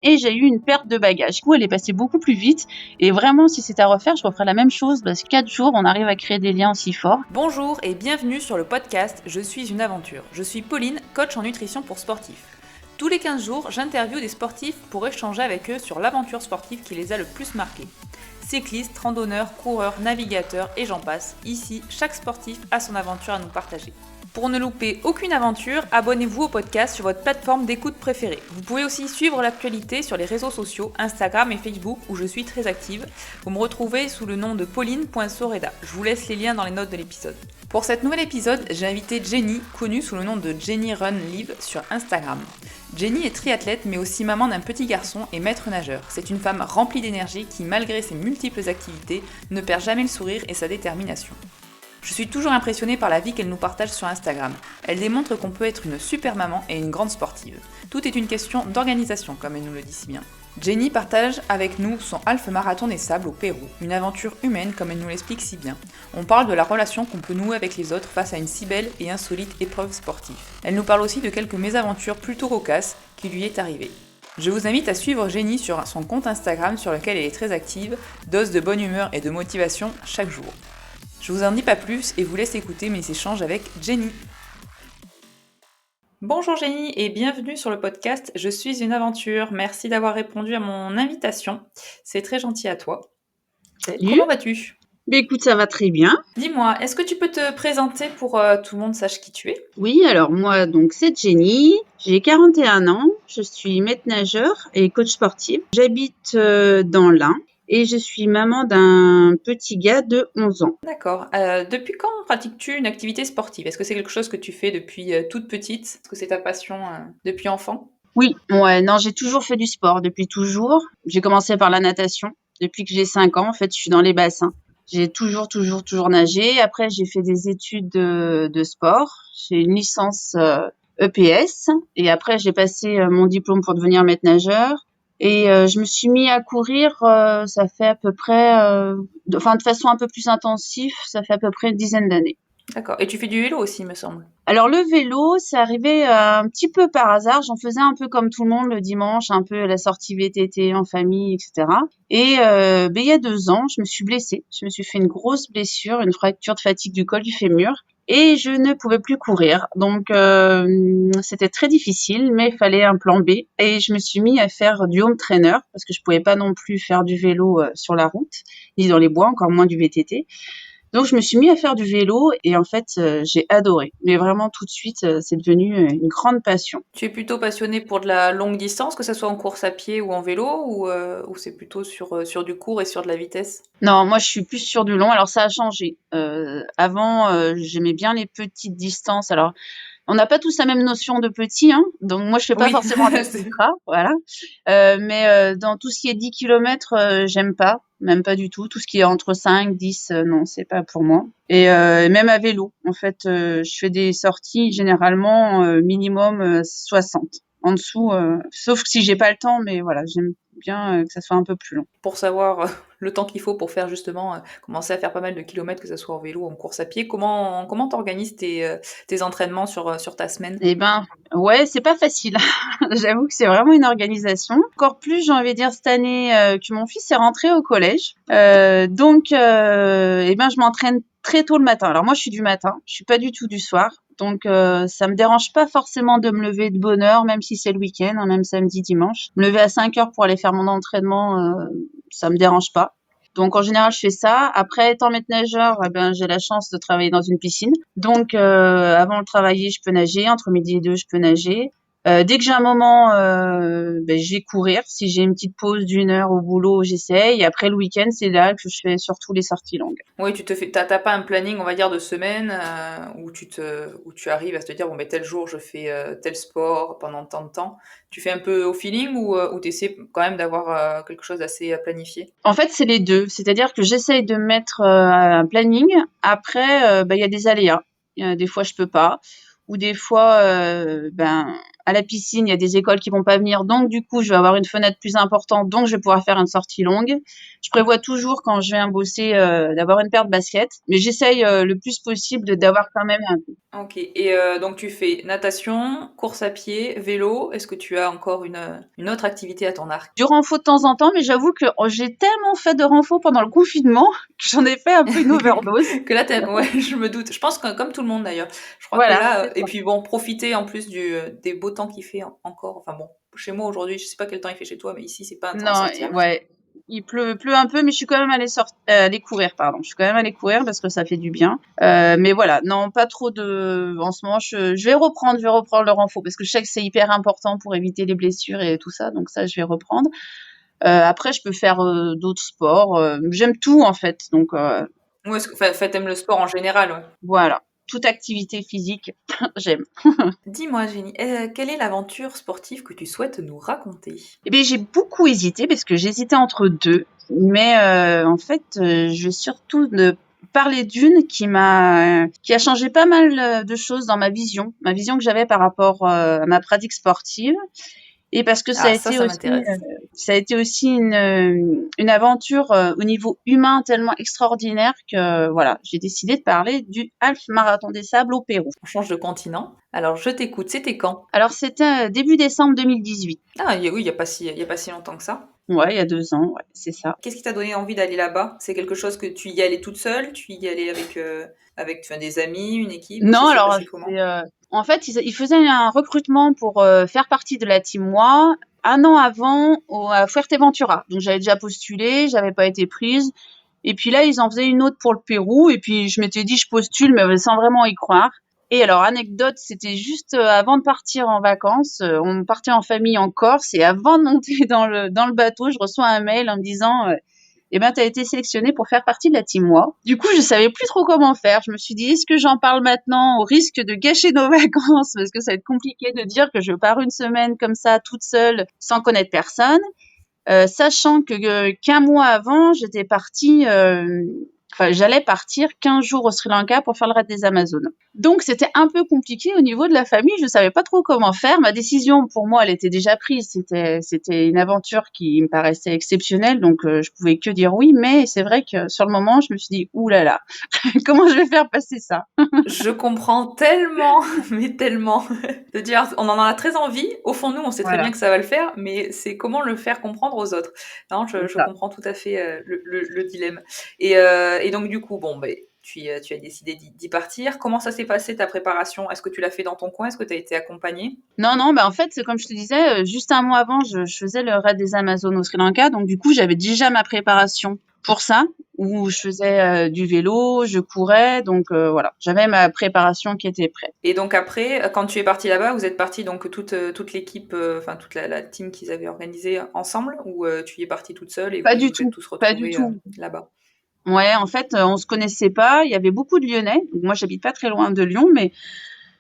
et j'ai eu une perte de bagages. Du coup, elle est passée beaucoup plus vite et vraiment, si c'était à refaire, je referais la même chose parce que 4 jours, on arrive à créer des liens aussi forts. Bonjour et bienvenue sur le podcast Je suis une aventure. Je suis Pauline, coach en nutrition pour sportifs. Tous les 15 jours, j'interviewe des sportifs pour échanger avec eux sur l'aventure sportive qui les a le plus marqués. Cyclistes, randonneurs, coureurs, navigateurs et j'en passe. Ici, chaque sportif a son aventure à nous partager. Pour ne louper aucune aventure, abonnez-vous au podcast sur votre plateforme d'écoute préférée. Vous pouvez aussi suivre l'actualité sur les réseaux sociaux, Instagram et Facebook où je suis très active. Vous me retrouvez sous le nom de pauline.soreda. Je vous laisse les liens dans les notes de l'épisode. Pour cet nouvel épisode, j'ai invité Jenny, connue sous le nom de Jenny Run Live sur Instagram. Jenny est triathlète mais aussi maman d'un petit garçon et maître nageur. C'est une femme remplie d'énergie qui, malgré ses multiples activités, ne perd jamais le sourire et sa détermination. Je suis toujours impressionnée par la vie qu'elle nous partage sur Instagram. Elle démontre qu'on peut être une super maman et une grande sportive. Tout est une question d'organisation, comme elle nous le dit si bien. Jenny partage avec nous son Half Marathon des Sables au Pérou, une aventure humaine comme elle nous l'explique si bien. On parle de la relation qu'on peut nouer avec les autres face à une si belle et insolite épreuve sportive. Elle nous parle aussi de quelques mésaventures plutôt cocasses qui lui est arrivées. Je vous invite à suivre Jenny sur son compte Instagram sur lequel elle est très active, dose de bonne humeur et de motivation chaque jour. Je vous en dis pas plus et vous laisse écouter mes échanges avec Jenny. Bonjour Jenny et bienvenue sur le podcast Je suis une aventure. Merci d'avoir répondu à mon invitation. C'est très gentil à toi. Salut. Comment vas-tu ? Écoute, ça va très bien. Dis-moi, est-ce que tu peux te présenter pour tout le monde sache qui tu es ? Oui, alors moi, donc c'est Jenny, j'ai 41 ans, je suis maître nageur et coach sportif. J'habite dans l'Ain et je suis maman d'un petit gars de 11 ans. D'accord. Depuis quand pratiques-tu une activité sportive ? Est-ce que c'est quelque chose que tu fais depuis toute petite ? Est-ce que c'est ta passion depuis enfant ? Oui, non, j'ai toujours fait du sport, depuis toujours. J'ai commencé par la natation. Depuis que j'ai 5 ans, en fait, je suis dans les bassins. J'ai toujours nagé. Après, j'ai fait des études de sport. J'ai une licence EPS. Et après, j'ai passé mon diplôme pour devenir maître nageur. Et je me suis mis à courir, ça fait à peu près, de façon un peu plus intensive, ça fait à peu près une dizaine d'années. D'accord. Et tu fais du vélo aussi, me semble. Alors le vélo, c'est arrivé un petit peu par hasard. J'en faisais un peu comme tout le monde le dimanche, un peu la sortie VTT en famille, etc. Et il y a 2 ans, je me suis blessée. Je me suis fait une grosse blessure, une fracture de fatigue du col du fémur. Et je ne pouvais plus courir. Donc c'était très difficile, mais il fallait un plan B. Et je me suis mis à faire du home trainer, parce que je pouvais pas non plus faire du vélo sur la route, ni dans les bois, encore moins du VTT. Donc je me suis mis à faire du vélo et en fait, j'ai adoré. Mais vraiment tout de suite, c'est devenu une grande passion. Tu es plutôt passionnée pour de la longue distance, que ce soit en course à pied ou en vélo, ou c'est plutôt sur du court et sur de la vitesse ? Non, moi je suis plus sur du long. Alors ça a changé. Avant, j'aimais bien les petites distances. Alors on n'a pas tous la même notion de petit, hein, donc moi je fais pas forcément des ultras, voilà. Mais dans tout ce qui est 10 kilomètres, j'aime pas, même pas du tout. Tout ce qui est entre 5, 10, non, c'est pas pour moi. Et même à vélo, en fait, je fais des sorties généralement minimum 60. En dessous, sauf si j'ai pas le temps, mais voilà, j'aime bien que ça soit un peu plus long. Pour savoir le temps qu'il faut pour faire justement, commencer à faire pas mal de kilomètres, que ce soit en vélo ou en course à pied, comment t'organises tes entraînements sur ta semaine ? Eh ben, ouais, c'est pas facile. J'avoue que c'est vraiment une organisation. Encore plus, j'ai envie de dire cette année que mon fils est rentré au collège. Donc, eh ben, je m'entraîne très tôt le matin. Alors moi, je suis du matin, je suis pas du tout du soir. Donc, ça me dérange pas forcément de me lever de bonne heure, même si c'est le week-end, hein, même samedi, dimanche. Me lever à 5 heures pour aller faire mon entraînement, ça me dérange pas. Donc en général, je fais ça. Après, étant maître nageur, eh ben, j'ai la chance de travailler dans une piscine. Donc avant de travailler, je peux nager. Entre midi et 2, je peux nager. Dès que j'ai un moment, je vais courir. Si j'ai une petite pause d'1 heure au boulot, j'essaye. Et après le week-end, c'est là que je fais surtout les sorties longues. Oui, t'as pas un planning, on va dire, de semaine où tu arrives à te dire bon ben tel jour je fais tel sport pendant tant de temps. Tu fais un peu au feeling ou t'essaies quand même d'avoir quelque chose d'assez planifié ? En fait, c'est les deux. C'est-à-dire que j'essaye de mettre un planning. Après, il y a des aléas. Des fois, je peux pas. Ou des fois, à la piscine, il y a des écoles qui vont pas venir, donc du coup, je vais avoir une fenêtre plus importante, donc je vais pouvoir faire une sortie longue. Je prévois toujours quand je viens bosser d'avoir une paire de baskets, mais j'essaye le plus possible d'avoir quand même Ok. Et donc tu fais natation, course à pied, vélo. Est-ce que tu as encore une autre activité à ton arc? du renfo de temps en temps, mais j'avoue que j'ai tellement fait de renfo pendant le confinement que j'en ai fait un peu une overdose. Que là, ouais, je me doute. Je pense que comme tout le monde d'ailleurs. Je crois que Voilà, là, c'est et ça. puis bon, profiter en plus des beaux temps qu'il fait encore. Enfin bon, chez moi aujourd'hui, je sais pas quel temps il fait chez toi, mais ici, c'est pas un temps à Non, sortir. ouais. Il pleut un peu, mais je suis quand même allée courir, pardon. Je suis quand même allée courir parce que ça fait du bien. Mais voilà, non, pas trop de. En ce moment, je vais reprendre le renfo parce que je sais que c'est hyper important pour éviter les blessures et tout ça. Donc ça, je vais reprendre. Après, je peux faire d'autres sports. J'aime tout en fait. Donc Ou est-ce que, enfin, t'aimes le sport en général, ouais. voilà, toute activité physique, j'aime. Dis-moi, Jenny, quelle est l'aventure sportive que tu souhaites nous raconter? Eh bien, j'ai beaucoup hésité parce que j'hésitais entre deux. Mais en fait, je vais surtout parler d'une qui a changé pas mal de choses dans ma vision que j'avais par rapport à ma pratique sportive. Et parce que Ah, ça m'intéresse. ça a été aussi une aventure au niveau humain tellement extraordinaire que voilà, j'ai décidé de parler du Half Marathon des Sables au Pérou. On change de continent. Alors, je t'écoute. C'était quand? Alors c'était début décembre 2018. Ah, oui, il y a pas si longtemps que ça. Ouais, il y a 2 ans, ouais, c'est ça. Qu'est-ce qui t'a donné envie d'aller là-bas? C'est quelque chose que tu y allais toute seule? Tu y allais avec enfin, des amis, une équipe? Non, Ça s'est alors passé comment? en fait, ils faisaient un recrutement pour faire partie de la team moi un an avant à Fuerteventura. Donc j'avais déjà postulé, j'avais pas été prise. Et puis là, ils en faisaient une autre pour le Pérou. Et puis je m'étais dit, je postule, mais sans vraiment y croire. Et alors, anecdote, c'était juste avant de partir en vacances. On partait en famille en Corse. Et avant de monter dans le bateau, je reçois un mail en me disant eh ben, tu as été sélectionné pour faire partie de la team moi. Du coup, je savais plus trop comment faire. Je me suis dit, est-ce que j'en parle maintenant au risque de gâcher nos vacances parce que ça va être compliqué de dire que je pars une semaine comme ça, toute seule, sans connaître personne. Sachant que qu'un mois avant, j'allais partir 15 jours au Sri Lanka pour faire le raid des Amazones. Donc, c'était un peu compliqué au niveau de la famille. Je savais pas trop comment faire. Ma décision, pour moi, elle était déjà prise. C'était une aventure qui me paraissait exceptionnelle. Donc, je pouvais que dire oui. Mais c'est vrai que sur le moment, je me suis dit, ouh là là, comment je vais faire passer ça? Je comprends tellement, mais tellement. De dire, on en a très envie. Au fond, nous, on sait très Voilà, bien que ça va le faire, mais c'est comment le faire comprendre aux autres. Non, c'est je ça. comprends tout à fait le dilemme. Et donc, du coup, bon, ben, tu as décidé d'y partir. Comment ça s'est passé ta préparation? Est-ce que tu l'as fait dans ton coin? Est-ce que tu as été accompagnée? Non, non, bah en fait, c'est comme je te disais, juste un mois avant, je faisais le raid des Amazones au Sri Lanka. Donc, du coup, j'avais déjà ma préparation pour ça, où je faisais du vélo, je courais. Donc, voilà, j'avais ma préparation qui était prête. Et donc après, quand tu es partie là-bas, vous êtes partie donc toute l'équipe, enfin toute la team qu'ils avaient organisée ensemble, ou tu y es partie toute seule et Pas vous du vous êtes tout, tous pas du retrouvés tout. là-bas? Ouais, en fait, on se connaissait pas. Il y avait beaucoup de Lyonnais. Donc, moi, j'habite pas très loin de Lyon, mais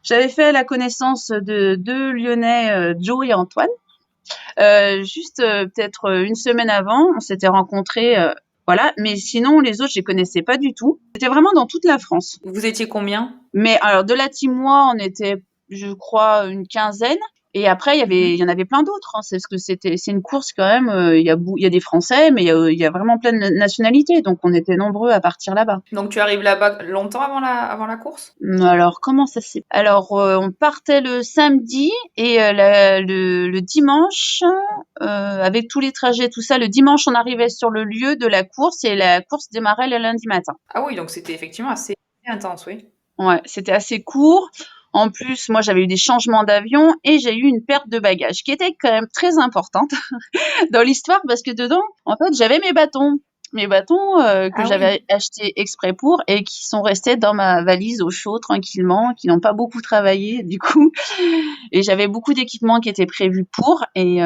j'avais fait la connaissance de deux Lyonnais, Joe et Antoine. Juste peut-être une semaine avant, on s'était rencontrés, voilà. Mais sinon, les autres, je les connaissais pas du tout. C'était vraiment dans toute la France. Vous étiez combien? Mais alors, de la team moi, on était, je crois, une quinzaine. Et après, il y en avait plein d'autres. Hein. C'est ce que c'est une course quand même. Il y a des Français, mais il y a vraiment plein de nationalités. Donc, on était nombreux à partir là-bas. Donc tu arrives là-bas longtemps avant la course? Alors, comment ça s'est... Alors, on partait le samedi et le dimanche, avec tous les trajets, tout ça, le dimanche, on arrivait sur le lieu de la course et la course démarrait le lundi matin. Ah oui, donc c'était effectivement assez intense, oui. Ouais, c'était assez court. En plus, moi, j'avais eu des changements d'avion et j'ai eu une perte de bagages qui était quand même très importante dans l'histoire parce que dedans, en fait, j'avais mes bâtons. Mes bâtons que Ah oui. j'avais achetés exprès pour et qui sont restés dans ma valise au chaud tranquillement, qui n'ont pas beaucoup travaillé du coup. Et j'avais beaucoup d'équipements qui étaient prévus pour et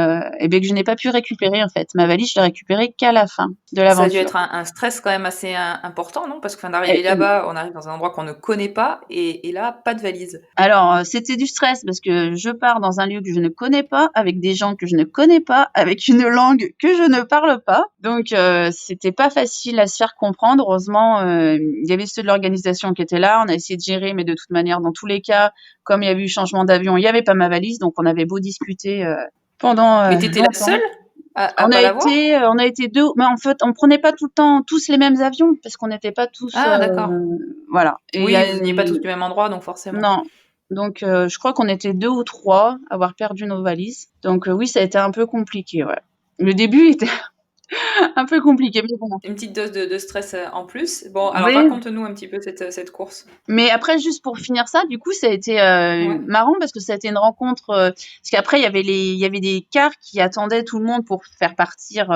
bien que je n'ai pas pu récupérer en fait. Ma valise, je l'ai récupérée qu'à la fin de Ça a dû l'aventure. être un stress quand même assez important, non? Parce que enfin, Et- d'arriver là-bas, on arrive dans un endroit qu'on ne connaît pas et là, pas de valise. Alors, c'était du stress parce que je pars dans un lieu que je ne connais pas, avec des gens que je ne connais pas, avec une langue que je ne parle pas. Donc, c'était pas facile à se faire comprendre. Heureusement, il y avait ceux de l'organisation qui étaient là. On a essayé de gérer, mais de toute manière, dans tous les cas, comme il y avait eu changement d'avion, il n'y avait pas ma valise, donc on avait beau discuter pendant Mais t'étais la longtemps. seule à pas l'avoir? On a été deux, mais en fait, on prenait pas tout le temps tous les mêmes avions parce qu'on n'était pas tous, Ah, d'accord. voilà. Et il y Oui, a, vous veniez pas tous du même endroit, donc forcément. non. Donc, je crois qu'on était deux ou trois à avoir perdu nos valises. Donc, oui, ça a été un peu compliqué, ouais. Le début était un peu compliqué, mais bon. Une petite dose de stress en plus. Bon, alors Oui, raconte-nous un petit peu cette course. mais après, juste pour finir ça, du coup, ça a été Ouais. marrant parce que ça a été une rencontre. Parce qu'après, il y avait des cars qui attendaient tout le monde pour faire partir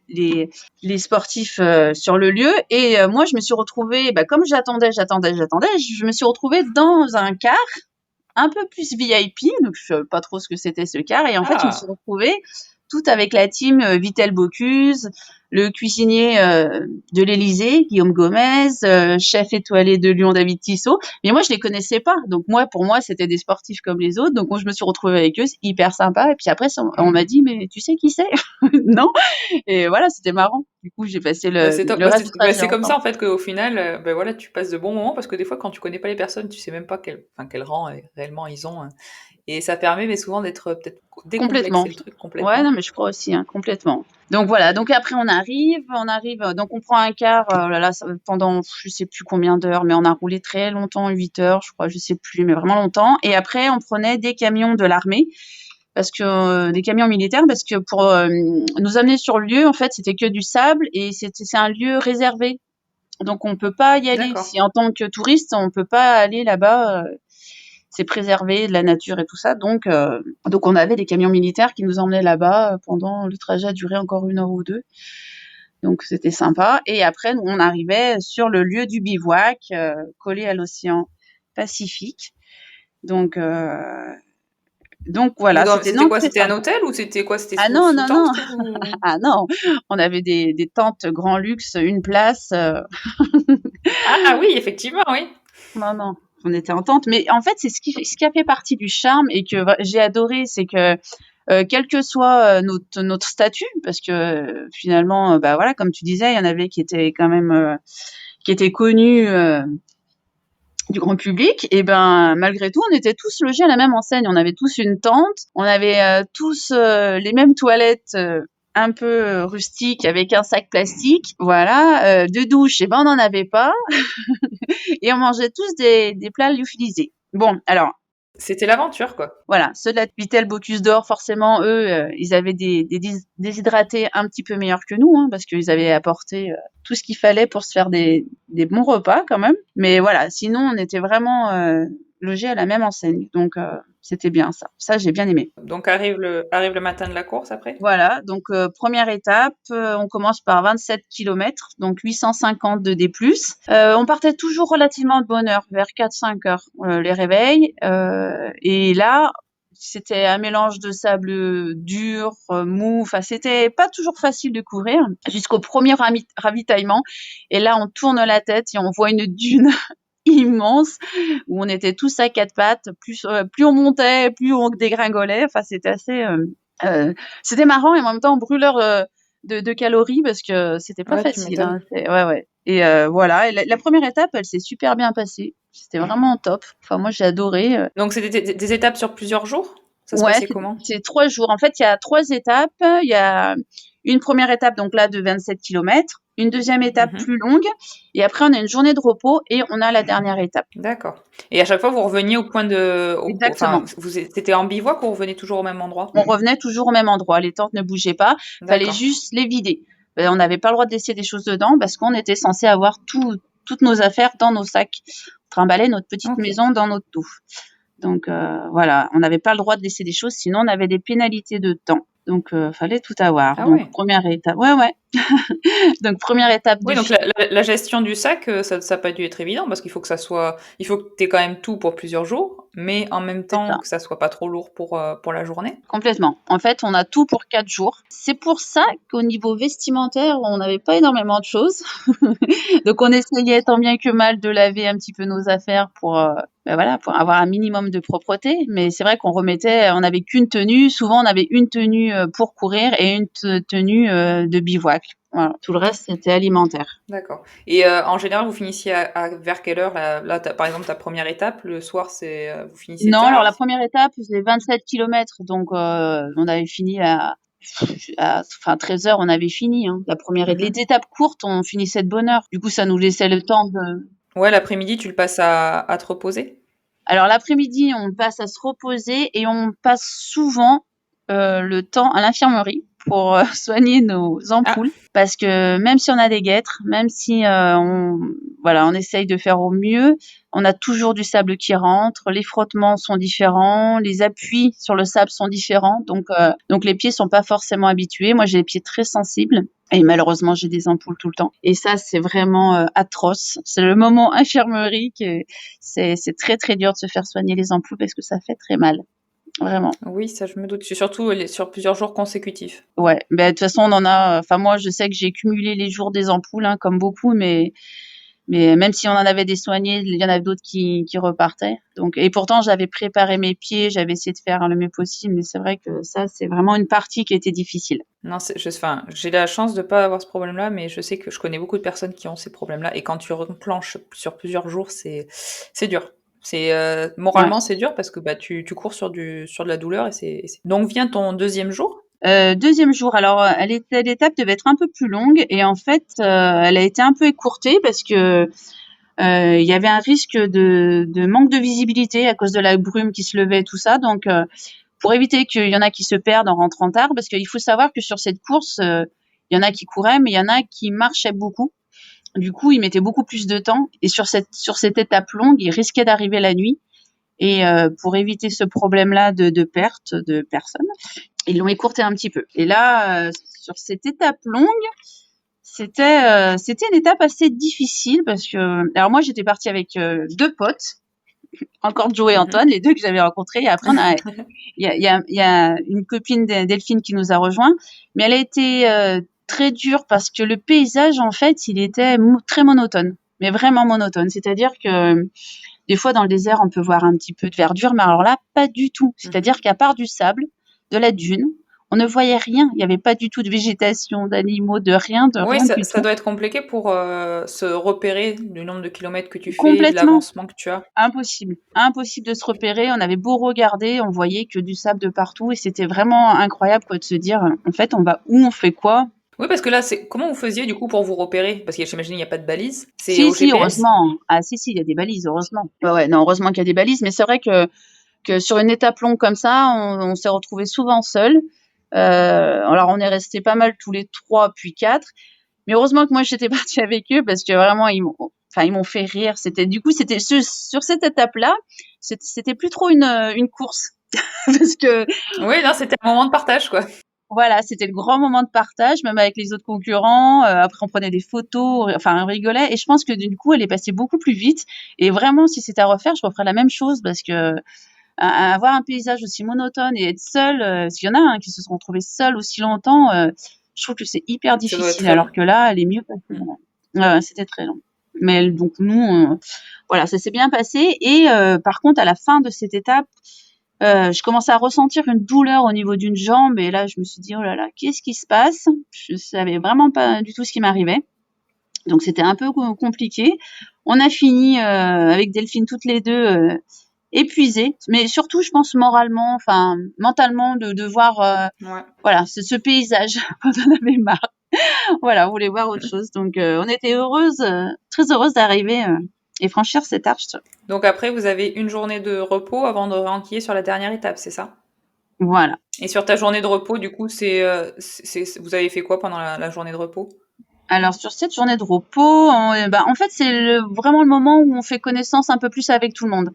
les sportifs sur le lieu. Et moi, je me suis retrouvée, comme j'attendais, je me suis retrouvée dans un car un peu plus VIP. Donc, je ne savais pas trop ce que c'était ce car. Et en fait, je me suis Ah, retrouvée tout avec la team Vitel Bocuse, le cuisinier de l'Élysée, Guillaume Gomez, chef étoilé de Lyon, David Tissot. Mais moi, je les connaissais pas. Donc pour moi, c'était des sportifs comme les autres. Donc je me suis retrouvée avec eux, c'est hyper sympa. Et puis après, on m'a dit, mais tu sais qui c'est? Non. Et voilà, c'était marrant. Du coup, j'ai passé bah c'est top. le reste du trajet C'est comme ça ensemble. en fait qu'au final, voilà, tu passes de bons moments parce que des fois, quand tu connais pas les personnes, tu sais même pas quel rang réellement ils ont. Et ça permet, mais souvent, d'être peut-être Complètement. décomplexer le truc Ouais, complètement. non, mais je crois aussi, hein, complètement. Donc voilà, donc après on arrive, donc on prend un car, là, pendant je sais plus combien d'heures, mais on a roulé très longtemps, 8 heures, je crois, je sais plus, mais vraiment longtemps. Et après, on prenait des camions de l'armée, parce que des camions militaires, parce que pour nous amener sur le lieu, en fait, c'était que du sable et c'est un lieu réservé. Donc on peut pas y aller. D'accord. Si en tant que touriste, on peut pas aller là-bas. C'est préservé de la nature et tout ça. Donc on avait des camions militaires qui nous emmenaient là-bas pendant le trajet a duré encore 1 heure ou deux. Donc c'était sympa. Et après, nous, on arrivait sur le lieu du bivouac, collé à l'océan Pacifique. Donc, euh, donc voilà, c'était C'était non quoi? très C'était un sympa. hôtel ou c'était quoi? C'était Ah sous, non, sous non, non, tente ou... ah non, on avait des tentes grand luxe, une place. Ah oui, effectivement, oui. Non, non, on était en tente. Mais en fait, c'est ce qui a fait partie du charme et que j'ai adoré, c'est que quel que soit notre statut, parce que finalement, voilà, comme tu disais, il y en avait qui étaient quand même qui étaient connus du grand public, et malgré tout, on était tous logés à la même enseigne. On avait tous une tente, on avait tous les mêmes toilettes. Un peu rustiques avec un sac plastique, voilà, de douche, on n'en avait pas, et on mangeait tous des plats lyophilisés. Bon, alors, C'était l'aventure, quoi. voilà, ceux de la Vitel Bocuse d'Or, forcément, eux, ils avaient des déshydratés un petit peu meilleurs que nous, hein, parce qu'ils avaient apporté tout ce qu'il fallait pour se faire des bons repas quand même. Mais voilà, sinon, on était vraiment logés à la même enseigne. Donc, c'était bien ça. Ça, j'ai bien aimé. Donc arrive le matin de la course après? Voilà, donc première étape, on commence par 27 kilomètres, donc 850 de D+. On partait toujours relativement de bonne heure, vers 4-5 heures, les réveils. Et là, c'était un mélange de sable dur, mou, enfin c'était pas toujours facile de courir, jusqu'au premier ravitaillement. Et là, on tourne la tête et on voit une dune immense où on était tous à quatre pattes. Plus on montait, plus on dégringolait. Enfin, c'était assez... c'était marrant et en même temps brûleur de calories parce que c'était pas Ouais, tu facile, hein. m'étonnes. Ouais, ouais. Et voilà, et la première étape, elle s'est super bien passée. C'était vraiment top. Enfin, moi, j'ai adoré. Donc c'était des étapes sur plusieurs jours? Ça se Ouais, passait comment? c'est 3 jours. En fait, il y a 3 étapes. Il y a une première étape, donc là, de 27 kilomètres, une deuxième étape Mhm. plus longue, et après, on a une journée de repos et on a la dernière étape. D'accord. Et à chaque fois, vous reveniez au point de... enfin, Exactement. c'était en bivouac ou vous revenez toujours au même endroit? On revenait toujours au même endroit. Les tentes ne bougeaient pas. Fallait D'accord. juste les vider. On n'avait pas le droit de laisser des choses dedans parce qu'on était censé avoir toutes nos affaires dans nos sacs. On trimballait notre petite Ok. maison dans notre tout. Donc voilà, on n'avait pas le droit de laisser des choses, sinon on avait des pénalités de temps. Donc fallait tout avoir. Ah Donc ouais. première étape, ouais ouais. Donc première étape Oui, de donc la gestion du sac, ça n'a pas dû être évident parce qu'il faut que ça soit... Il faut que tu aies quand même tout pour plusieurs jours, mais en même c'est temps ça. que ça soit pas trop lourd pour la journée. Complètement. En fait, on a tout pour 4 jours. C'est pour ça qu'au niveau vestimentaire, on n'avait pas énormément de choses. Donc on essayait tant bien que mal de laver un petit peu nos affaires pour voilà, pour avoir un minimum de propreté. Mais c'est vrai on n'avait qu'une tenue. Souvent, on avait une tenue pour courir et une tenue de bivouac. Voilà. Tout le reste, c'était alimentaire. D'accord. Et en général, vous finissiez vers quelle heure là, par exemple, ta première étape, le soir, vous finissez Non, alors la tard? première étape, c'est 27 kilomètres, donc on avait fini enfin 13 heures, on avait fini. Hein. Les Mhm. étapes courtes, on finissait de bonne heure. Du coup, ça nous laissait le temps de. Ouais, l'après-midi, tu le passes à te reposer? Alors l'après-midi, on passe à se reposer et on passe souvent le temps à l'infirmerie pour soigner nos Ah, ampoules. Parce que même si on a des guêtres, même si on essaye de faire au mieux, on a toujours du sable qui rentre, les frottements sont différents, les appuis sur le sable sont différents, donc les pieds sont pas forcément habitués. Moi, j'ai les pieds très sensibles. Et malheureusement, j'ai des ampoules tout le temps. Et ça, c'est vraiment atroce. C'est le moment infirmerie que c'est très très dur de se faire soigner les ampoules parce que ça fait très mal, vraiment. oui, ça, je me doute. C'est surtout sur plusieurs jours consécutifs. Ouais, ben de toute façon on en a. Enfin moi, je sais que j'ai cumulé les jours des ampoules, hein, comme beaucoup, mais même si on en avait des soignés, il y en avait d'autres qui repartaient. Donc et pourtant j'avais préparé mes pieds, j'avais essayé de faire le mieux possible, mais c'est vrai que ça c'est vraiment une partie qui était difficile. Non, enfin, j'ai la chance de pas avoir ce problème-là, mais je sais que je connais beaucoup de personnes qui ont ces problèmes-là. Et quand tu replanches sur plusieurs jours, c'est dur. Ouais. Moralement, c'est dur parce que bah, tu cours sur de la douleur Donc vient ton deuxième jour. Deuxième jour, alors l'étape devait être un peu plus longue et en fait elle a été un peu écourtée parce que il y avait un risque de manque de visibilité à cause de la brume qui se levait, tout ça. Donc pour éviter qu'il y en a qui se perdent en rentrant tard, parce qu'il faut savoir que sur cette course, il y en a qui couraient, mais il y en a qui marchaient beaucoup. Du coup, ils mettaient beaucoup plus de temps. Et sur cette étape longue, ils risquaient d'arriver la nuit. Et pour éviter ce problème-là de perte de personnes, ils l'ont écourté un petit peu. Et là, sur cette étape longue, c'était une étape assez difficile parce que, alors moi, j'étais partie avec deux potes, encore Joe et Mhm. Antoine, les deux que j'avais rencontrés. Et après, il y a une copine Delphine qui nous a rejoints, mais elle a été très dure parce que le paysage, en fait, il était très monotone, mais vraiment monotone. C'est-à-dire que des fois, dans le désert, on peut voir un petit peu de verdure, mais alors là, pas du tout. C'est-à-dire Mhm. qu'à part du sable, de la dune, on ne voyait rien. Il n'y avait pas du tout de végétation, d'animaux, de Oui, rien du ça tout. doit être compliqué pour se repérer du nombre de kilomètres que tu fais, de Complètement l'avancement que tu as. impossible. Impossible de se repérer. On avait beau regarder, on voyait que du sable de partout et c'était vraiment incroyable quoi, de se dire, en fait, on va où, on fait quoi. Oui, parce que là, comment vous faisiez du coup pour vous repérer? Parce que j'imagine il n'y a pas de balise. C'est Si, au si, GPS? heureusement. Ah, si, si, il y a des balises, heureusement. Ouais, ouais, non, heureusement qu'il y a des balises, mais c'est vrai que sur une étape longue comme ça, on s'est retrouvés souvent seuls. Alors, on est restés pas mal tous les trois, puis quatre. Mais heureusement que moi, j'étais partie avec eux parce que vraiment, ils m'ont fait rire. C'était sur cette étape-là, c'était plus trop une course. Parce que Oui, non, c'était un moment de partage, quoi. voilà, c'était le grand moment de partage, même avec les autres concurrents. Après, on prenait des photos, enfin, on rigolait. Et je pense que du coup, elle est passée beaucoup plus vite. Et vraiment, si c'était à refaire, je referais la même chose parce que avoir un paysage aussi monotone et être seul, s'il y en a qui se sont retrouvés seuls aussi longtemps, je trouve que c'est hyper Ça doit être difficile. très long. Alors que là, elle est mieux passée. Mm. Voilà. Ouais, ouais, c'était très long. Mais donc nous, voilà, ça s'est bien passé. Et par contre, à la fin de cette étape, je commençais à ressentir une douleur au niveau d'une jambe et là je me suis dit: «Oh là là, qu'est-ce qui se passe?» Je savais vraiment pas du tout ce qui m'arrivait. Donc c'était un peu compliqué. On a fini, avec Delphine toutes les 2 épuisées, mais surtout je pense moralement, enfin mentalement de voir, Ouais. voilà ce paysage. On en avait marre. Voilà, on voulait voir autre chose. Donc on était heureuses, très heureuses d'arriver, et franchir cette arche. Donc après, vous avez une journée de repos avant de renquiller sur la dernière étape, c'est ça? Voilà. Et sur ta journée de repos, du coup, vous avez fait quoi pendant la journée de repos? Alors sur cette journée de repos, en fait, c'est vraiment le moment où on fait connaissance un peu plus avec tout le monde.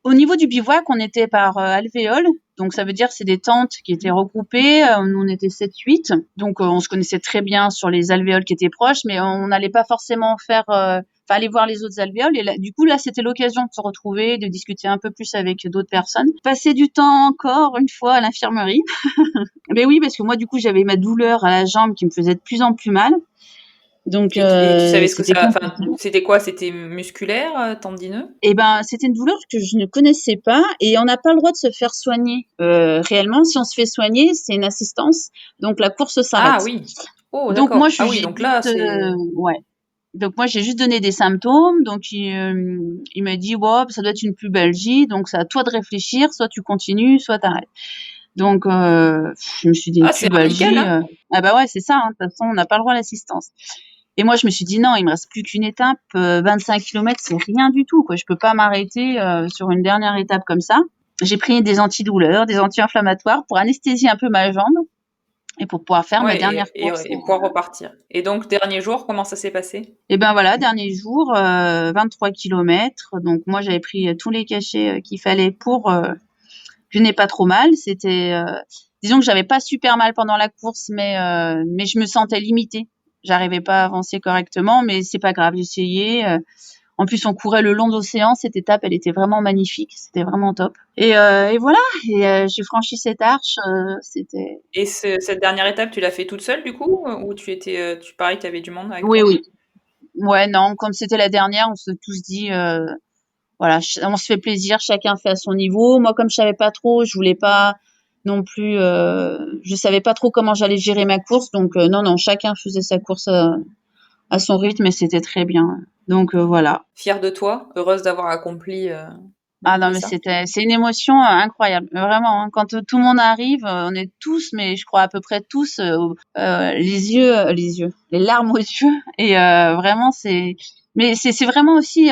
Au niveau du bivouac, on était par alvéole, donc ça veut dire c'est des tentes qui étaient regroupées. Nous, on était 7-8, donc on se connaissait très bien sur les alvéoles qui étaient proches, mais on n'allait pas forcément aller voir les autres alvéoles. Et là, du coup, là, c'était l'occasion de se retrouver, de discuter un peu plus avec d'autres personnes. Passer du temps encore une fois à l'infirmerie. Mais oui, parce que moi, du coup, j'avais ma douleur à la jambe qui me faisait de plus en plus mal. Donc Et tu savais ce que c'était ça, enfin, compliqué. c'était quoi? C'était musculaire, tendineux? Et ben, c'était une douleur que je ne connaissais pas et on n'a pas le droit de se faire soigner réellement. Si on se fait soigner, c'est une assistance, donc la course Ah s'arrête. oui. Oh, Donc moi, d'accord. Ah oui, j'ai donc là, juste, c'est... ouais. Donc moi, j'ai juste donné des symptômes. Donc il m'a dit, ouais, ça doit être une pubalgie. Donc c'est à toi de réfléchir. Soit tu continues, soit t'arrêtes. Donc je me suis dit une Ah, c'est radical, pubalgie. hein? Ah bah ouais, c'est ça. Hein. De toute façon, on n'a pas le droit à l'assistance. Et moi, je me suis dit non, il me reste plus qu'une étape. 25 kilomètres, c'est rien du tout, quoi. Je peux pas m'arrêter sur une dernière étape comme ça. J'ai pris des antidouleurs, des anti-inflammatoires pour anesthésier un peu ma jambe et pour pouvoir faire ma Ouais, dernière course. et pouvoir repartir. Et donc, dernier jour, comment ça s'est passé? Et ben voilà, dernier jour, 23 kilomètres. Donc moi, j'avais pris tous les cachets qu'il fallait pour que je n'ai pas trop mal. Disons que j'avais pas super mal pendant la course, mais je me sentais limitée. J'arrivais pas à avancer correctement, mais c'est pas grave, j'ai essayé. En plus, on courait le long de l'océan. Cette étape, elle était vraiment magnifique. C'était vraiment top. Et voilà. J'ai franchi cette arche. C'était. Et cette dernière étape, tu l'as fait toute seule, du coup? Ou pareil, tu avais du monde avec Oui, toi? oui. Ouais, non. Comme c'était la dernière, on s'est tous dit, voilà, on se fait plaisir. Chacun fait à son niveau. Moi, comme je savais pas trop, je voulais pas non plus. Je savais pas trop comment j'allais gérer ma course. Donc, non, non. Chacun faisait sa course à son rythme et c'était très bien. Donc, voilà. Fière de toi? Heureuse d'avoir Ah non, mais ça? c'est une émotion incroyable, vraiment. Hein. Quand tout le monde arrive, on est tous, mais je crois à peu près tous, les larmes aux yeux. Et vraiment, mais c'est vraiment aussi,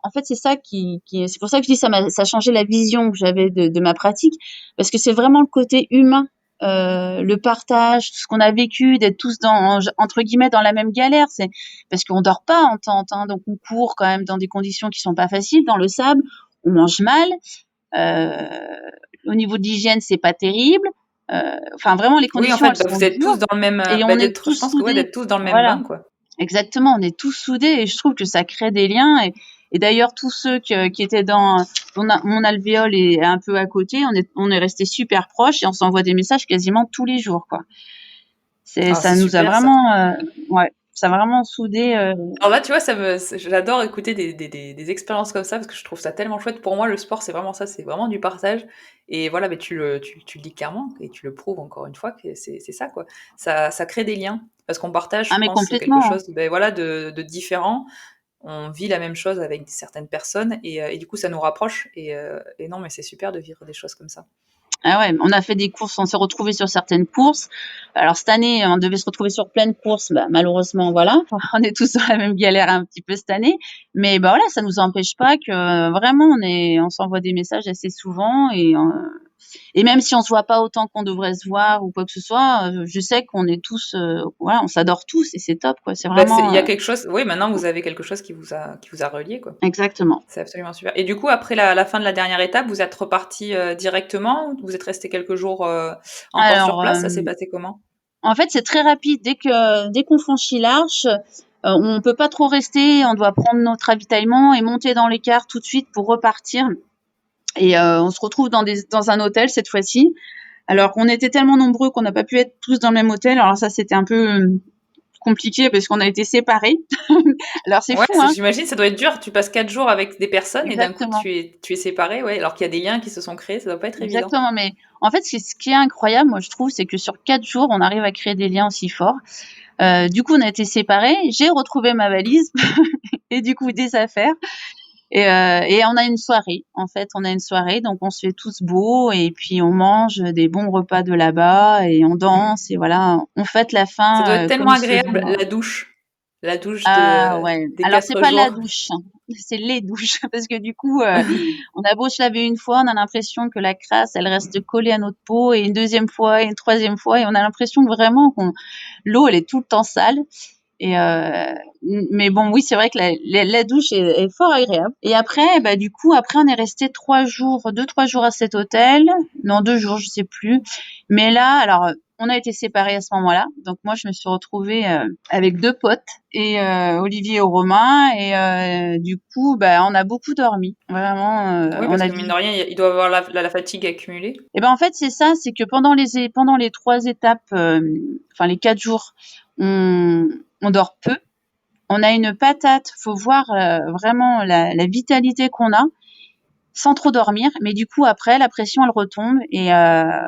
en fait, c'est ça c'est pour ça que je dis ça a changé la vision que j'avais de ma pratique, parce que c'est vraiment le côté humain, le partage, tout ce qu'on a vécu, d'être tous entre guillemets dans la même galère. C'est parce qu'on dort pas en tente, hein, donc on court quand même dans des conditions qui sont pas faciles, dans le sable. On mange mal. Euh, Au niveau de l'hygiène, c'est pas terrible. Enfin, vraiment, les Oui, en conditions, fait, elles bah, sont vous êtes dures. tous dans le même, Et on est tous je pense que ouais, soudés. d'être tous dans le même Voilà, bain, quoi. exactement. On est tous soudés et je trouve que ça crée des liens. Et d'ailleurs, tous ceux qui étaient dans mon alvéole et un peu à côté, on est restés super proches et on s'envoie des messages quasiment tous les jours, quoi. Ah, Ça c'est nous a super, ça. vraiment, ouais, ça a vraiment soudé. Alors là, tu vois, j'adore écouter des expériences comme ça parce que je trouve ça tellement chouette. Pour moi, le sport, c'est vraiment ça, c'est vraiment du partage. Et voilà, mais tu le dis clairement et tu le prouves encore une fois que c'est ça, quoi. Ça crée des liens parce qu'on partage, Ah, je mais pense, quelque complètement. chose, ben voilà, de différent. On vit la même chose avec certaines personnes et du coup, ça nous rapproche. Et non, mais c'est super de vivre des choses comme ça. Ah ouais, on a fait des courses, on s'est retrouvés sur certaines courses. Alors cette année, on devait se retrouver sur plein de courses, bah, malheureusement, voilà, on est tous dans la même galère un petit peu cette année. Mais bah voilà, ça nous empêche pas que vraiment on s'envoie des messages assez souvent et même si on se voit pas autant qu'on devrait se voir ou quoi que ce soit, je sais qu'on est tous, voilà, on s'adore tous et c'est top quoi. C'est Bah, il vraiment y a quelque chose, oui, maintenant vous avez quelque chose qui vous a relié, quoi. exactement. C'est absolument super. Et du coup, après la fin de la dernière étape, vous êtes reparti directement ou vous êtes resté quelques jours encore sur Alors place? Ça s'est passé comment? en fait, c'est très rapide. Dès qu'on franchit l'arche, on peut pas trop rester. On doit prendre notre ravitaillement et monter dans les cars tout de suite pour repartir. Et on se retrouve dans un hôtel cette fois-ci. Alors qu'on était tellement nombreux qu'on n'a pas pu être tous dans le même hôtel. Alors ça, c'était un peu compliqué parce qu'on a été séparés. Alors c'est Ouais, fou, hein? j'imagine, ça doit être dur. Tu passes 4 jours avec des personnes et d'un coup, Exactement. tu es séparé, ouais, alors qu'il y a des liens qui se sont créés, ça doit pas être évident. Exactement. Mais en fait, ce qui est incroyable, moi, je trouve, c'est que sur 4 jours, on arrive à créer des liens aussi forts. Du coup, on a été séparés. J'ai retrouvé ma valise et du coup des affaires. Et on a une soirée. En fait, on a une soirée, donc on se fait tous beau et puis on mange des bons repas de là-bas et on danse et voilà, on fête la Ça doit fin être tellement comme il se agréable, doit. la douche Ah ouais. des Alors c'est quatre pas la jours. douche, hein, c'est les douches parce que du coup, on a beau se laver une fois, on a l'impression que la crasse, elle reste collée à notre peau et une deuxième fois et une troisième fois et on a l'impression vraiment qu'on l'eau, elle est tout le temps sale. Et mais bon, oui, c'est vrai que la douche est fort agréable. Et après, bah du coup, après on est resté 3 jours, 2, 3 jours à cet hôtel. Non, 2 jours, je sais plus. Mais là, alors, on a été séparés à ce moment-là. Donc moi, je me suis retrouvée avec deux potes et Olivier et Romain. Et du coup, bah on a beaucoup dormi. Vraiment, Oui, on parce a que mine de vu. rien, il doit y avoir la fatigue accumulée. Et ben en fait, c'est ça, c'est que pendant les 3 étapes, enfin les 4 jours, on on dort peu. On a une patate, faut voir vraiment la vitalité qu'on a. sans trop dormir. Mais du coup, après, la pression, elle retombe et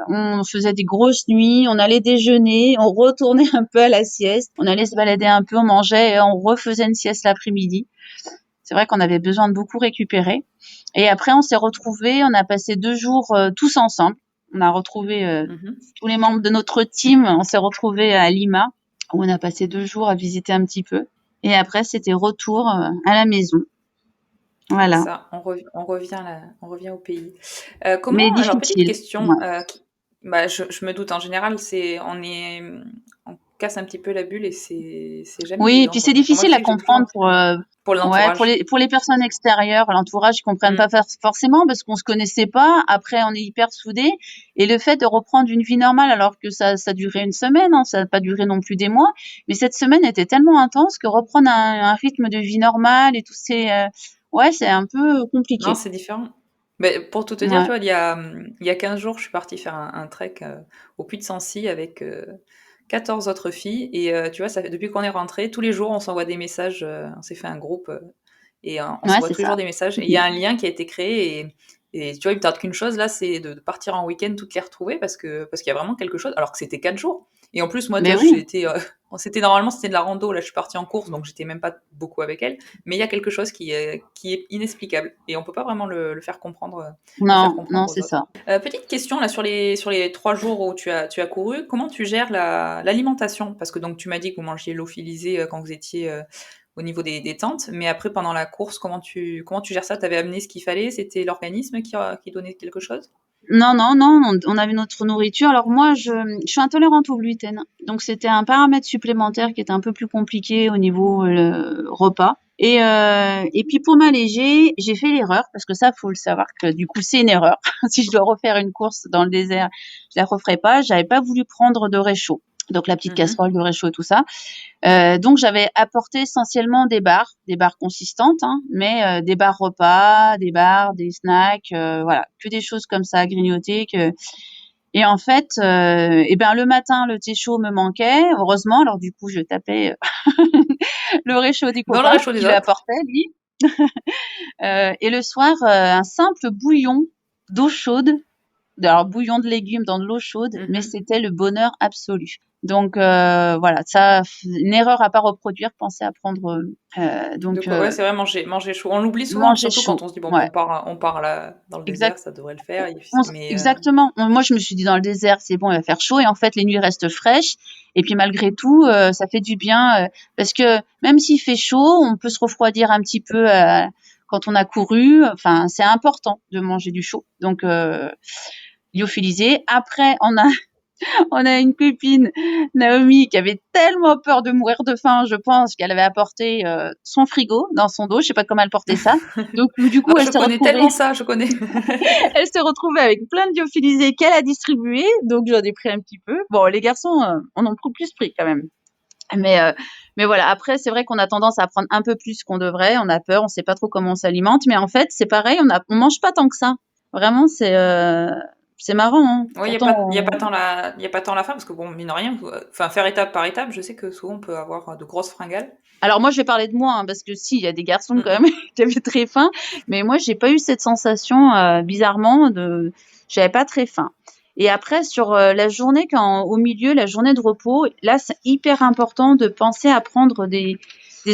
on faisait des grosses nuits. On allait déjeuner, on retournait un peu à la sieste, on allait se balader un peu, on mangeait et on refaisait une sieste l'après-midi. C'est vrai qu'on avait besoin de beaucoup récupérer. Et après, on s'est retrouvés, on a passé 2 jours tous ensemble. On a retrouvé tous les membres de notre team. On s'est retrouvés à Lima, où on a passé 2 jours à visiter un petit peu. Et après, c'était retour à la maison. C'est Voilà. ça, on revient au pays. Mais Alors petite difficile. question, Ouais. bah, je me doute, en général, on casse un petit peu la bulle et c'est jamais Oui, et évident puis de c'est revenir. Enfin, moi, je difficile à sais que j'ai toujours comprendre pour ouais, l'entourage. pour les personnes extérieures, l'entourage, ils comprennent Mm. pas forcément parce qu'on se connaissait pas. Après, on est hyper soudés. Et le fait de reprendre une vie normale, alors que ça durait une semaine, hein, ça n'a pas duré non plus des mois. Mais cette semaine était tellement intense que reprendre un rythme de vie normal et tout, ouais, c'est un peu Non, compliqué. c'est différent. Mais pour tout te dire, tu Ouais, vois, il y a 15 jours, je suis partie faire un trek au Puy de Sancy avec 14 autres filles. Et tu vois, depuis qu'on est rentré, tous les jours, on s'envoie des messages. On s'est fait un groupe et on ouais, s'envoie c'est tous les ça. jours des messages. Et il y a un lien qui a été créé. Et tu vois, il me tarde qu'une chose là, c'est de partir en week-end toutes les retrouver parce qu'il y a vraiment quelque chose. Alors que c'était 4 jours. Et en plus, moi, tu Mais vois, oui, normalement c'était de la rando. Là, je suis partie en course, donc j'étais même pas beaucoup avec elle. Mais il y a quelque chose qui est inexplicable et on peut pas vraiment le faire non, non, comprendre aux c'est autres. ça. Petite question là sur les 3 jours où tu as couru, comment tu gères l'alimentation? Parce que donc tu m'as dit que vous mangiez lyophilisé quand vous étiez au niveau des tentes, mais après pendant la course, comment tu gères ça? T'avais amené ce qu'il fallait? C'était l'organisme qui donnait quelque chose? Non, non, non, on avait notre nourriture. Alors moi, je suis intolérante au gluten. Donc c'était un paramètre supplémentaire qui était un peu plus compliqué au niveau repas. Et puis pour m'alléger, j'ai fait l'erreur, parce que ça, faut le savoir que du coup, c'est une erreur. Si je dois refaire une course dans le désert, je la referai pas. J'avais pas voulu prendre de réchaud. Donc la petite Mhm. casserole de réchaud et tout ça. Donc j'avais apporté essentiellement des barres consistantes, hein, mais des barres repas, des barres, des snacks, voilà, que des choses comme ça à grignoter. Et en fait, et ben le matin, le thé chaud me manquait, heureusement. Alors du coup, je tapais le réchaud des Dans le copains réchaud des qui autres? l'apportaient, lui. Et le soir, un simple bouillon d'eau chaude, alors bouillon de légumes dans de l'eau chaude, mais Mhm. c'était le bonheur absolu. Donc voilà, ça, une erreur à pas reproduire. Pensez à prendre De donc quoi? Ouais, c'est vrai, manger chaud. On l'oublie souvent, manger surtout quand chaud. on se dit bon, Ouais, on part là dans le exact. désert, ça devrait le faire. Mais Exactement. Moi, je me suis dit dans le désert, c'est bon, il va faire chaud, et en fait, les nuits restent fraîches. Et puis malgré tout, ça fait du bien parce que même s'il fait chaud, on peut se refroidir un petit peu quand on a couru. Enfin, c'est important de manger du chaud. Donc lyophilisé. Après, on a une copine, Naomi, qui avait tellement peur de mourir de faim, je pense, qu'elle avait apporté son frigo dans son dos. Je sais pas comment elle portait ça. Donc, du coup, ah, je connais tellement ça, je connais. elle s'est retrouvée avec plein de lyophilisés qu'elle a distribués. Donc, j'en ai pris un petit peu. Bon, les garçons, on en trouve plus pris quand même. Mais, euh, mais voilà. Après, c'est vrai qu'on a tendance à prendre un peu plus qu'on devrait. On a peur, on sait pas trop comment on s'alimente. Mais en fait, c'est pareil, on mange pas tant que ça. Vraiment, c'est marrant, hein. Oui, Pourtant, il y a pas tant la fin parce que bon, mine de rien, enfin faire étape par étape, je sais que souvent on peut avoir de grosses fringales. alors moi, je vais parler de moi, hein, parce que si, il y a des garçons quand Mm, même qui avaient très faim, mais moi, j'ai pas eu cette sensation bizarrement j'avais pas très faim. Et après, sur la journée, quand au milieu, la journée de repos, là, c'est hyper important de penser à prendre des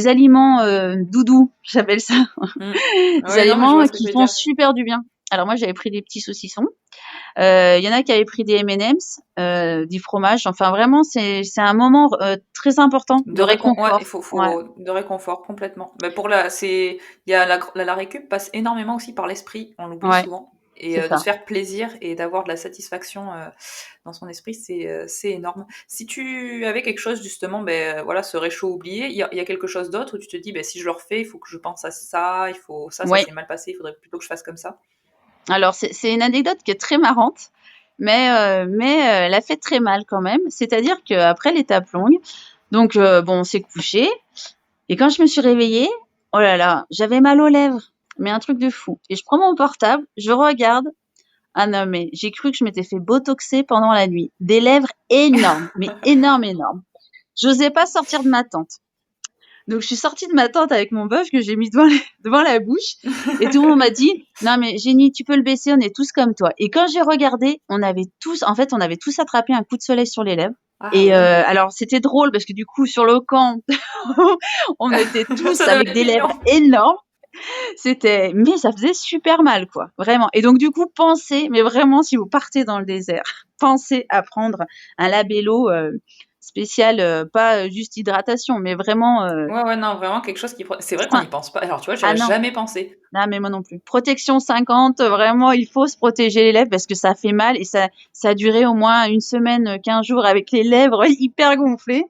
aliments doudous, j'appelle ça, mm. des Ouais, non, mais je vois aliments ce que tu qui veux font dire. super du bien. Alors moi, j'avais pris des petits saucissons. Il y en a qui avaient pris des M&M's, du fromage. Enfin, vraiment, c'est un moment très important de Ouais, réconfort. Ouais, de réconfort complètement. Mais la récup passe énormément aussi par l'esprit, on l'oublie ouais, souvent. Et c'est de se ça. faire plaisir et d'avoir de la satisfaction dans son esprit, c'est énorme. Si tu avais quelque chose justement, voilà, ce réchaud oublié, il y a quelque chose d'autre où tu te dis, si je le refais, il faut que je pense à ça, ça Ouais. s'est mal passé, il faudrait plutôt que je fasse comme ça. Alors c'est une anecdote qui est très marrante, mais elle a fait très mal quand même. C'est-à-dire qu'après l'étape longue, donc bon, on s'est couché et quand je me suis réveillée, oh là là, j'avais mal aux lèvres, mais un truc de fou. Et je prends mon portable, je regarde. Ah non, mais j'ai cru que je m'étais fait botoxer pendant la nuit. Des lèvres énormes, mais énormes, énormes. J'osais pas sortir de ma tente. Donc, je suis sortie de ma tente avec mon bœuf que j'ai mis devant la bouche. Et tout le monde m'a dit, non, mais Jenny, tu peux le baisser, on est tous comme toi. Et quand j'ai regardé, on avait tous attrapé un coup de soleil sur les lèvres. Ah Et ouais. alors, c'était drôle parce que du coup, sur le camp, on était tous Ça devait avec être des lèvres mignon. énormes. Mais ça faisait super mal, quoi, vraiment. Et donc, du coup, pensez, mais vraiment, si vous partez dans le désert, pensez à prendre un labello spécial, pas juste hydratation, mais vraiment. Ouais, ouais, non, vraiment quelque chose qui. C'est vrai qu'on n'y Cin- pense pas. Alors, tu vois, ah j'aurais non, jamais pensé. non, mais moi non plus. Protection 50, vraiment, il faut se protéger les lèvres parce que ça fait mal et ça a duré au moins une semaine, 15 jours avec les lèvres hyper gonflées.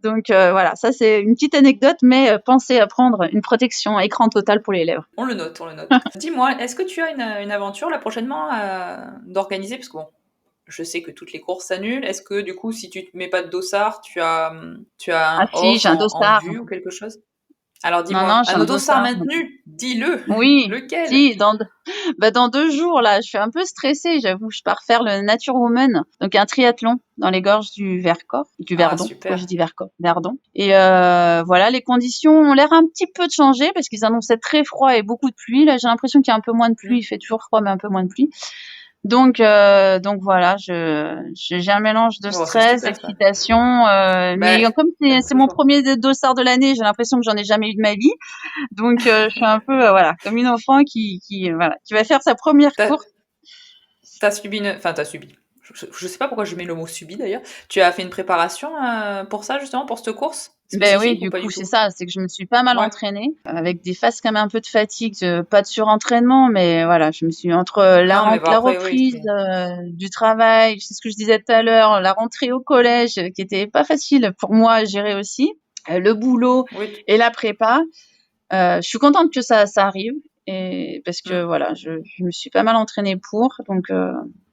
Donc voilà, ça c'est une petite anecdote, mais pensez à prendre une protection écran total pour les lèvres. On le note, on le note. Dis-moi, est-ce que tu as une aventure là prochainement d'organiser? Parce que bon, je sais que toutes les courses s'annulent. Est-ce que du coup, si tu te mets pas de dossard, tu as Ah un si, off j'ai un en dossard. vue ou quelque chose? Alors Non, dis-moi, non, j'ai un un dossard dossard. maintenu, dis-le. Oui, Lequel? si, dans 2 jours, là, je suis un peu stressée, j'avoue. Je pars faire le Nature Woman, donc un triathlon dans les gorges du Vercors, du Ah, Verdon. Pourquoi super. j'ai dit Vercors? Verdon. Et voilà, les conditions ont l'air un petit peu de changer parce qu'ils annonçaient très froid et beaucoup de pluie. Là, j'ai l'impression qu'il y a un peu moins de pluie. Il Mm. fait toujours froid, mais un peu moins de pluie. Donc voilà, j'ai un mélange de Bon, c'est stress, super ça. d'excitation, mais Ben, comme c'est mon toujours. premier dossard de l'année, j'ai l'impression que j'en ai jamais eu de ma vie. Donc, je suis un peu, voilà, comme une enfant voilà, qui va faire sa première T'as, course. t'as subi une... Enfin, t'as subi. Je sais pas pourquoi je mets le mot subi d'ailleurs. Tu as fait une préparation pour ça justement, pour cette course Ben oui, spécifique ou du pas coup, du c'est tout? ça, c'est que je me suis pas mal Ouais. entraînée, avec des phases quand même un peu de fatigue, pas de surentraînement, mais voilà, je me suis entre Non, mais bon, la après, oui, reprise c'est... du travail, c'est ce que je disais tout à l'heure, la rentrée au collège, qui était pas facile pour moi à gérer aussi, le boulot Oui. et la prépa. Je suis contente que ça arrive et parce que Mm. voilà, je me suis pas mal entraînée pour, donc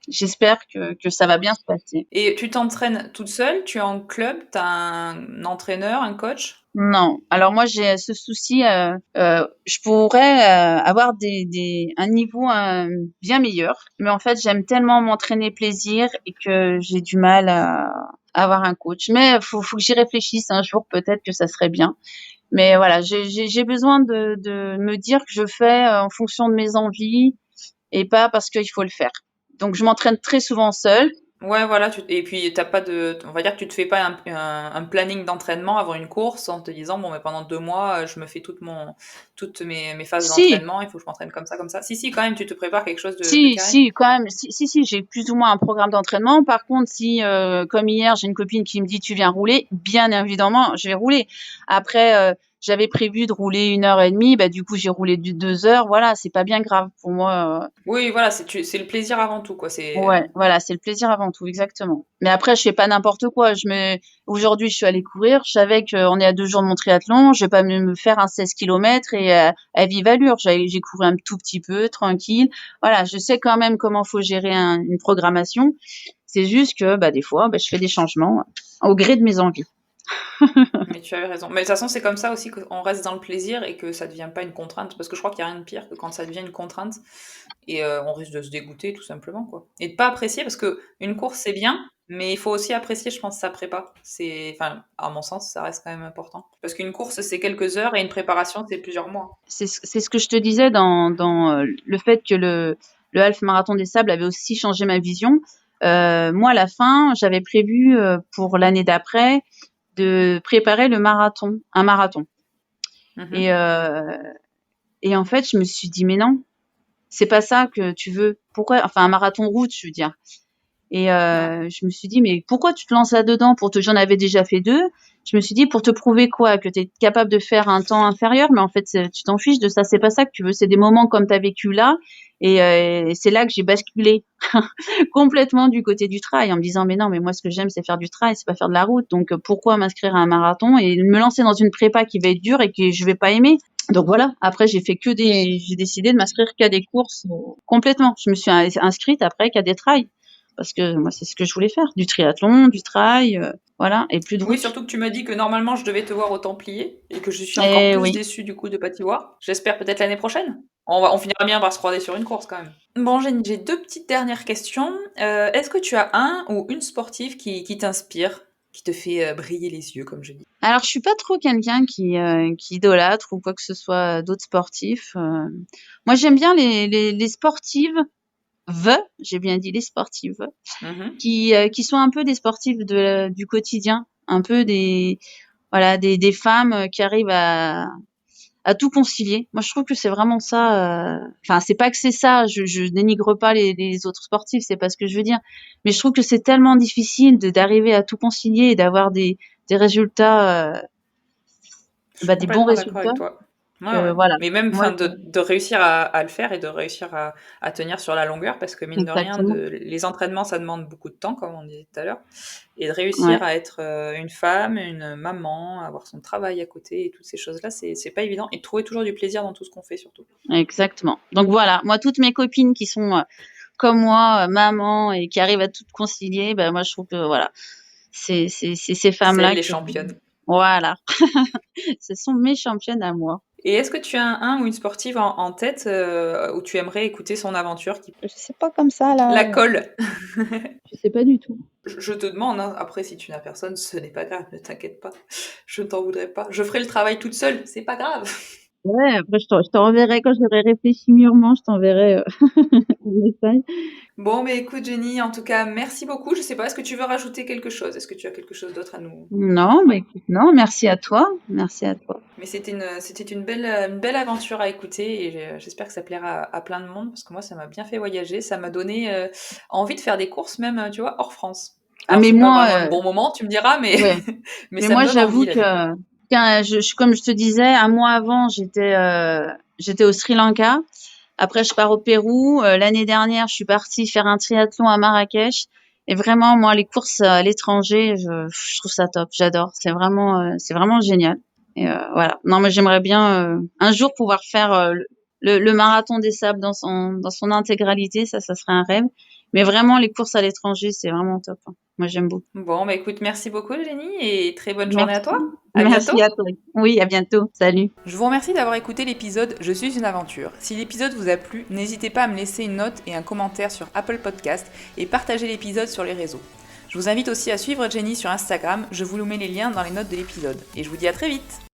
j'espère que ça va bien se passer. Et tu t'entraînes toute seule? Tu es en club? T'as un entraîneur, un coach? Non, alors moi j'ai ce souci, je pourrais avoir un niveau bien meilleur, mais en fait j'aime tellement m'entraîner plaisir et que j'ai du mal à avoir un coach. Mais faut que j'y réfléchisse un jour, peut-être que ça serait bien. Mais voilà, j'ai besoin de me dire que je fais en fonction de mes envies et pas parce qu'il faut le faire. Donc je m'entraîne très souvent seule. Ouais, voilà. Et puis, t'as pas de... On va dire que tu te fais pas un planning d'entraînement avant une course en te disant, bon, mais pendant 2 mois, je me fais toutes mes phases Si, d'entraînement, il faut que je m'entraîne comme ça, comme ça. Si, si, quand même, tu te prépares quelque chose de si, carré. si, quand même, si, j'ai plus ou moins un programme d'entraînement. Par contre, si, comme hier, j'ai une copine qui me dit tu viens rouler, bien évidemment, je vais rouler. Après, j'avais prévu de rouler 1 heure et demie, bah du coup j'ai roulé 2 heures. Voilà, c'est pas bien grave pour moi. Oui, voilà, c'est le plaisir avant tout, quoi. C'est... Ouais, voilà, c'est le plaisir avant tout, exactement. Mais après, je fais pas n'importe quoi. Aujourd'hui, je suis allée courir. Je savais qu'on est à 2 jours de mon triathlon. Je vais pas me faire un 16 kilomètres et à vive allure. J'ai couru un tout petit peu, tranquille. Voilà, je sais quand même comment faut gérer une programmation. C'est juste que, bah, des fois, bah, je fais des changements au gré de mes envies. Mais tu avais raison. Mais de toute façon, c'est comme ça aussi qu'on reste dans le plaisir et que ça devient pas une contrainte. Parce que je crois qu'il n'y a rien de pire que quand ça devient une contrainte et on risque de se dégoûter tout simplement, quoi. Et de pas apprécier parce que une course c'est bien, mais il faut aussi apprécier, je pense, sa prépa. Enfin, à mon sens, ça reste quand même important. Parce qu'une course c'est quelques heures et une préparation c'est plusieurs mois. C'est ce que je te disais dans le fait que le Half Marathon des Sables avait aussi changé ma vision. Moi, à la fin, j'avais prévu pour l'année d'après de préparer un marathon. Et, Mhm. euh, et en fait, je me suis dit, mais non, c'est pas ça que tu veux. Pourquoi? Enfin, un marathon route, je veux dire. Et Ouais. je me suis dit, mais pourquoi tu te lances là-dedans? J'en avais déjà fait 2. Je me suis dit, pour te prouver quoi? Que tu es capable de faire un temps inférieur, mais en fait, tu t'en fiches de ça. C'est pas ça que tu veux. C'est des moments comme tu as vécu là. Et c'est là que j'ai basculé complètement du côté du trail en me disant, mais non, mais moi, ce que j'aime, c'est faire du trail, c'est pas faire de la route. Donc, pourquoi m'inscrire à un marathon et me lancer dans une prépa qui va être dure et que je vais pas aimer? Donc voilà. Après, j'ai décidé de m'inscrire qu'à des courses complètement. Je me suis inscrite après qu'à des trails parce que moi, c'est ce que je voulais faire, du triathlon, du trail, voilà, et plus de Oui, route. surtout que tu m'as dit que normalement je devais te voir au Templier et que je suis encore Et plus oui. déçue du coup de pas t'y voir. J'espère peut-être l'année prochaine. On finira bien par se croiser sur une course quand même. Bon, j'ai deux petites dernières questions. Est-ce que tu as un ou une sportive qui t'inspire? qui te fait briller les yeux, comme je dis? Alors, je suis pas trop quelqu'un qui idolâtre ou quoi que ce soit d'autres sportifs. Moi, j'aime bien les sportives, j'ai bien dit les sportives, Mhm. qui sont un peu des sportives du quotidien, un peu voilà, des femmes qui arrivent à tout concilier. Moi, je trouve que c'est vraiment ça. Enfin, c'est pas que c'est ça. Je dénigre pas les autres sportifs, c'est pas ce que je veux dire. Mais je trouve que c'est tellement difficile d'arriver à tout concilier et d'avoir des résultats, Je suis des bons complètement d'accord résultats. avec toi. Ouais, ouais. Voilà. Mais même Moi, de réussir à le faire et de réussir à tenir sur la longueur, parce que mine de rien, exactement. les entraînements, ça demande beaucoup de temps, comme on disait tout à l'heure. Et de réussir Ouais, à être une femme, une maman, avoir son travail à côté et toutes ces choses-là, c'est pas évident. Et de trouver toujours du plaisir dans tout ce qu'on fait, surtout. exactement. Donc voilà, moi, toutes mes copines qui sont comme moi, maman et qui arrivent à tout concilier, ben moi, je trouve que voilà, c'est ces C'est elle femmes-là les que championnes. voilà, ce sont mes championnes à moi. Et est-ce que tu as un ou une sportive en tête où tu aimerais écouter son aventure qui... Je sais pas comme ça là. La colle. Je sais pas du tout. Je te demande, hein. Après, si tu n'as personne, ce n'est pas grave, ne t'inquiète pas. Je ne t'en voudrais pas. Je ferai le travail toute seule, c'est pas grave. Ouais, après je t'enverrai quand j'aurai réfléchi mûrement, je t'enverrai un message. Bon, mais écoute, Jenny, en tout cas, merci beaucoup. Je sais pas, est-ce que tu veux rajouter quelque chose? Est-ce que tu as quelque chose d'autre à nous... Non, bah écoute, non, merci à toi. Merci à toi. Mais c'était une belle aventure à écouter et j'espère que ça plaira à plein de monde parce que moi, ça m'a bien fait voyager. Ça m'a donné envie de faire des courses même, tu vois, hors France. Ah Alors, mais c'est pas moi, vraiment le bon moment, tu me diras, mais, ouais. mais Mais ça me moi donne envie, j'avoue la que vie. comme je te disais, un mois avant, j'étais au Sri Lanka. Après, je pars au Pérou. L'année dernière, je suis partie faire un triathlon à Marrakech. Et vraiment, moi, les courses à l'étranger, je trouve ça top. J'adore. C'est vraiment génial. Et voilà. Non, mais j'aimerais bien un jour pouvoir faire le marathon des sables dans son intégralité. Ça serait un rêve. Mais vraiment, les courses à l'étranger, c'est vraiment top, hein. Moi, j'aime beaucoup. Bon, bah écoute, merci beaucoup, Jenny, et très bonne journée à Merci. toi. À Merci bientôt. à toi. Oui, à bientôt. Salut. Je vous remercie d'avoir écouté l'épisode Je suis une aventure. Si l'épisode vous a plu, n'hésitez pas à me laisser une note et un commentaire sur Apple Podcast et partager l'épisode sur les réseaux. Je vous invite aussi à suivre Jenny sur Instagram, je vous mets les liens dans les notes de l'épisode. Et je vous dis à très vite.